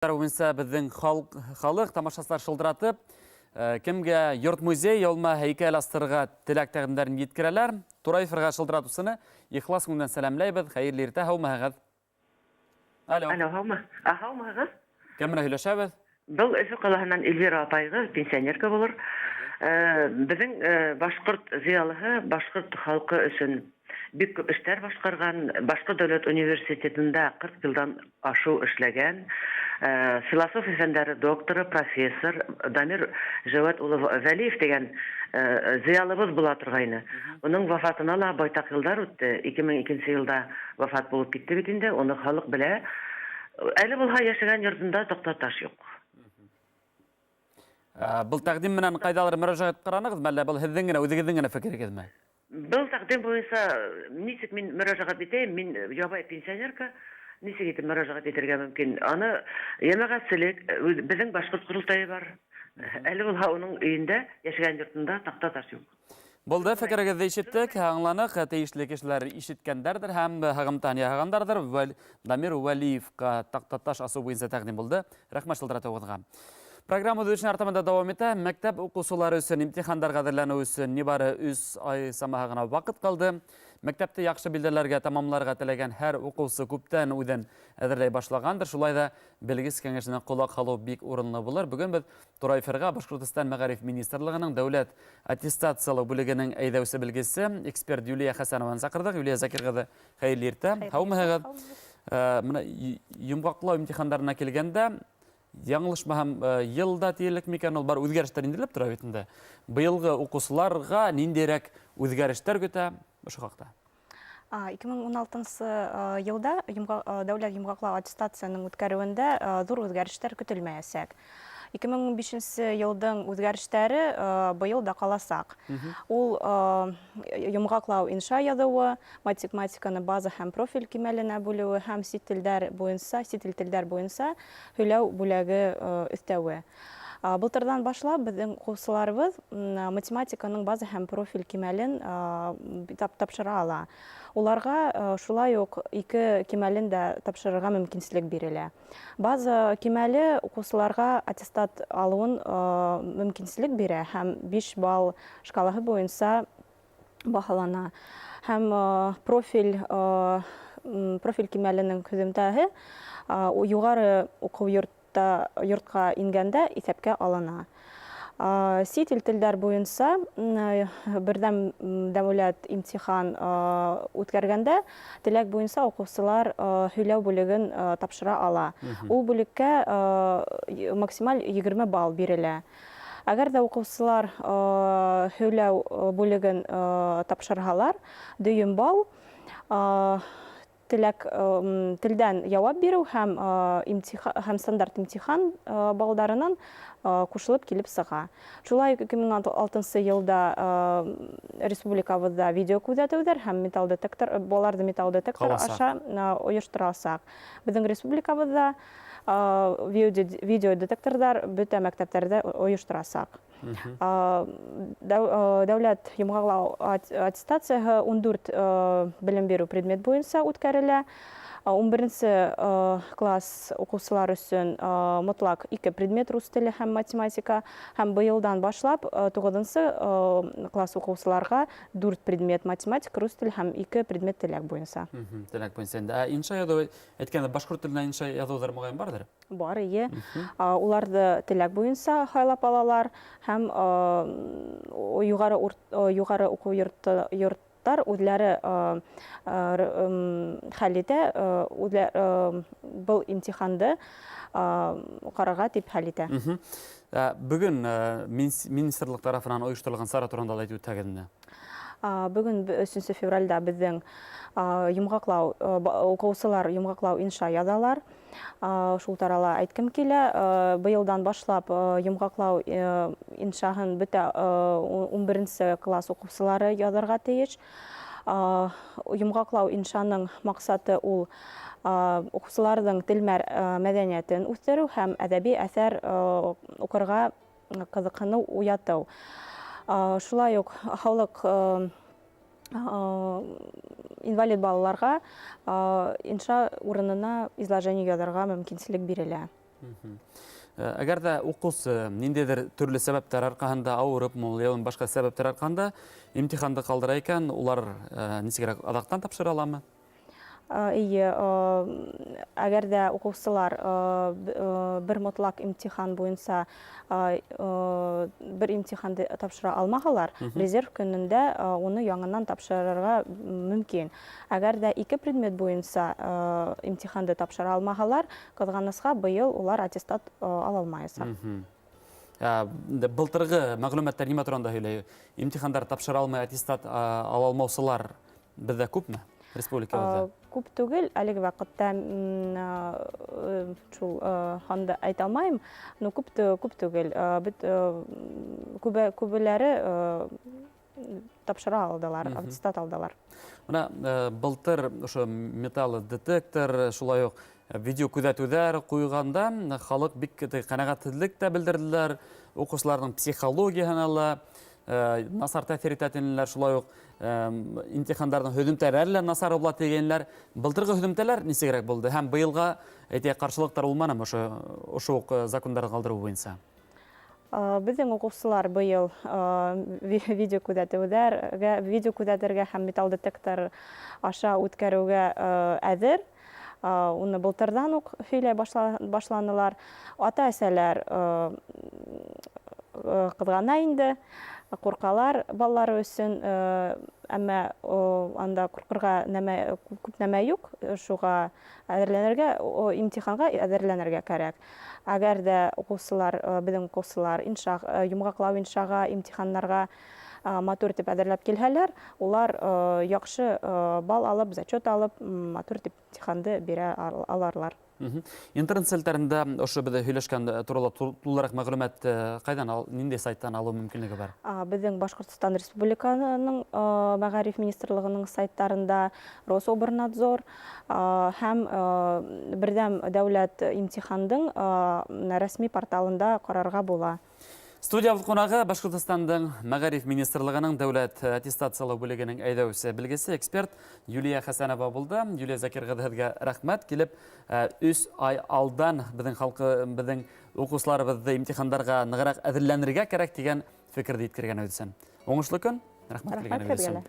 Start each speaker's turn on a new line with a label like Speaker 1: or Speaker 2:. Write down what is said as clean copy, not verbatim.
Speaker 1: Уинса біздің халық тамашасылар шылдыратып, кімге йорт музей, олма хейкәл астырға тіләк тәғімдерін еткірелер. Турайфырға шылдыратусыны ихлас күңден сәлемләйбіз, қайырлы ерте, хаумағыз. Алло.
Speaker 2: Алло, хаумағыз.
Speaker 1: Кәміна хүләшәбіз?
Speaker 2: Бұл үші қалағынан Эльвира апайғы пенсионерка болыр. Біздің башқұрт зиялығы, башқұрт халқы үшін бик көп эштәр башкарган, Башкорт дәүләт университетында 40 елдан ашу эшләгән, философия фәннәре докторы, профессор Дамир Җавад улы Вәлиев дигән зыялыбыз була торгайны. Уның вафатына ла байтак еллар үтте. 2002 елда вафат булып китте бит инде. Уны халык белә. Әле булга яшәгән йортында токтаташ юк.
Speaker 1: Бұл тәкъдим менән кайдалар мөрәҗәгать кыраныгыз, мәллә бұл һеҙҙең генә, үҙегеҙҙең генә фекерегеҙме?
Speaker 2: Был тәкъдим буенча нисек мин мөрәҗәгать итәм, мин ябай пенсионерка, нисек итеп мөрәҗәгать итәргә мөмкин? Аны җәмәгатьчелек, безнең башкорт курултайы бар. Әле ул уның өендә, яшәгән йортында тактаташ юк.
Speaker 1: Булды, фекерегеҙҙе ишеттек, аңланык, тейешле кешеләр ишеткәндәрдер һәм һәгымтан яһагандарҙыр. Дамир Вәлиевка тактаташ асыу буенча тәҡдим булды. Рәхмәт шылтыратыуығыҙға. Программа өсөн артымында дауам итә. Мәктәп уҡыусылары өсөн имтихандар әҙерләнеү өсөн нибары 3 ай самаһы гына ваҡыт ҡалды. Мәктәпте яҡшы билдәләргә тамамларға теләгән һәр уҡыусы күптән үҙен әҙерләй башлағандыр. Шулай ҙа белгес кәңәшенә ҡолаҡ һалыу бик урынлы булыр. Бөгөн беҙ Турайфырға Башҡортостан Мәғариф министрлығының дәүләт аттестациялау бүлегенең әйҙәүсе белгесе, эксперт Юлия Хәсәнованы саҡырҙыҡ. Юлия Закирғыҙы, хәйерле иртә. Һаумыһығыҙ. Йомғаҡлау имтихандарына килгәндә, яңылышмаһам, йылда тиерлек микән ул бар үҙгәрештәр инделеп тора бит инде. Быйылғы уҡыусыларға ниндәйерәк үҙгәрештәр көтә ошо хаҡта?
Speaker 3: 2016 йылда дәүләт йомғаҡлау аттестацияның үткәреүендә ҙур үҙгәрештәр көтөлмәйәсәк. 2005 йылдың үҙгәрештәре быйыл да ҡаласаҡ. Ул йомғаҡлау инша яҙыуы, математиканы база һәм профиль кимәленә бүлеүе һәм сит телдәр буйынса һөйләү бүләге өҫтәүе. Былтырҙан башлап беҙҙең уҡыусыларыбыҙ математиканың база һәм профиль кимәлен тапшыра ала. Уларға шулай уҡ 2 кимәлен дә тапшырырға мөмкинселек бирелә. База кимәле уҡыусыларға аттестат алыуын мөмкинселек бирә һәм 5 балл шкалаһы буйынса баһалана. Һәм профиль кимәленең һөҙөмтәһе юғары уҡыу йортҡа ингәндә иҫәпкә алына. Сит телдәр буйынса берҙәм дәүләт имтихан үткәргәндә теләк буйынса уҡыусылар һөйләү бүлеген тапшыра ала. Ул бүлеккә максималь 20 балл бирелә. Әгәр дә уҡыусылар һөйләү бүлеген тапшырһалар, дөйөм балл телдән яуап биреү һәм стандарт имтихан балдарынан ҡушылып килеп сыға. Шулай 2006 йылда республикабыҙҙа видео күҙәтеүҙәр һәм баларҙы металл детектор аша ойошторасаҡ. Беҙҙең республикабыҙҙа видео детекторҙар бөтә мәктәптәрҙә ойошторасаҡ. Дәүләт йомғаҡлау аттестацияһы 14 белем биреү предмет буйынса үткәрелә. 11 класс уҡыусылар өсөн мотлаҡ 2 предмет рус теле һәм математика, һәм быйылдан башлап 9 класс уҡыусыларға 4 предмет математика, рус теле һәм 2 предмет теләк буйынса.
Speaker 1: Теләк буйынса. Инша яҙыу, әйткәндә, башҡорт теленә инша яҙыуҙар моғайын барҙыр?
Speaker 3: Бар, эйе. Уларҙы теләк буйынса һайлап алалар һәм юғары уҡыу йорттар үҙләре хәл итә, был имтиханды ҡарарға тип хәл итә.
Speaker 1: Бөгөн министрлыҡ тарафынан ойошторолған сара тураһында ла әйтеп үтһәгеҙме?
Speaker 3: Бөгөн 3 февралдә беҙҙең уҡыусылар йомғаҡлау инша яҙалар. Шул тарала әйткем килә, быйылдан башлап йомғаҡлау иншаһын бөтә 11 класс уҡыусылары яҙырға тейеш. Йомғаҡлау иншаның маҡсаты ул уҡыусыларҙың тел мәҙәниәтен үҫтереү һәм әҙәби әҫәр уҡырға ҡыҙыҡһыныу уятыу. Шулай уҡ һаулыҡ инвалид балаларға инша урынына изложение яҙырға мөмкинселек бирелә.
Speaker 1: Әгәр дә укусы ниндәйдер төрле сәбәптәр аркаһында авырып, яки башка сәбәптәр аркаһында имтиханды калдыра икән, улар ничегрәк адактан тапшыра аламы?
Speaker 3: Ие, әгәр дә укучылар бер мотлак имтихан буенча бер имтиханды тапшыра алмаһалар, резерв көнендә уны яңадан тапшырырга мөмкин. Әгәр дә 2 предмет буенча имтиханды тапшыра алмаһалар, кызганычка быел улар аттестат ала алмаячак.
Speaker 1: Былтыргы мәгълүматлар нимә турында һөйләй? Имтихандар тапшыра алмай аттестат ала алмаусылар бездә күпме? Республикабызда.
Speaker 3: Күп түгел, әлеге вакытта шул ханды әйтә алмыйм, но күп түгел. Күбеләре тапшыра алдылар, аттестат алдылар.
Speaker 1: Менә былтыр ошо металл детектор, шулай ук видео күзәтүләр куйганда халык бик канәгатьсезлек тә белдерделәр, укучыларның психологиясына насар тәэсир итәтенләр, шулай ук имтихандарның һөҗүмтәләре насар була дигәннәр. Былтыргы һөҗүмтәләр нисегрәк булды һәм быелга әйтә каршылыктар булманымы ошо ук законнарны калдыру буенча?
Speaker 3: Безнең укучылар быел видео күзәтергә һәм металл детектор аша үткәрүгә әзер. Уны былтырдан ук һөйләй башланылар. Ата-әсәләр кызгана инде, куркалар баллары өчен, әмма анда куркырга күп нәмә юк, шуга әзерләнергә, имтиханга әзерләнергә кирәк. Әгәр дә укучылар, безнең укучылар йомгаклау иншага, имтиханнарга матур итеп әзерләп килһәләр, улар яхшы бал алып, зачет алып, матур итеп имтиханды бирә аларлар.
Speaker 1: Интернет селтәрендә ошо бездә һөйләшкән турында тулырак мәгълүмат кайдан, ниндәй сайттан алу мөмкинлеге бар?
Speaker 3: Безнең Башкортстан Республиканың Мәгариф министрлыгының сайтларында Рособорнадзор һәм бердәм дәүләт имтихандың рәсми порталында карарга була.
Speaker 1: Студиябыз кунагы Башкортостандың Мәгариф министрлыгының дәүләт аттестациялау бүлегенең әйдәүчесе, белгесе, эксперт Юлия Хәсәнова булды. Юлия Закирга һеҙгә рәхмәт, килеп 3 ай алдан безнең укучыларыбызды имтихандарга ныгырак әзерләнергә кирәк дигән фикерде иткергән өчен. Уңышлы көн. Рәхмәт.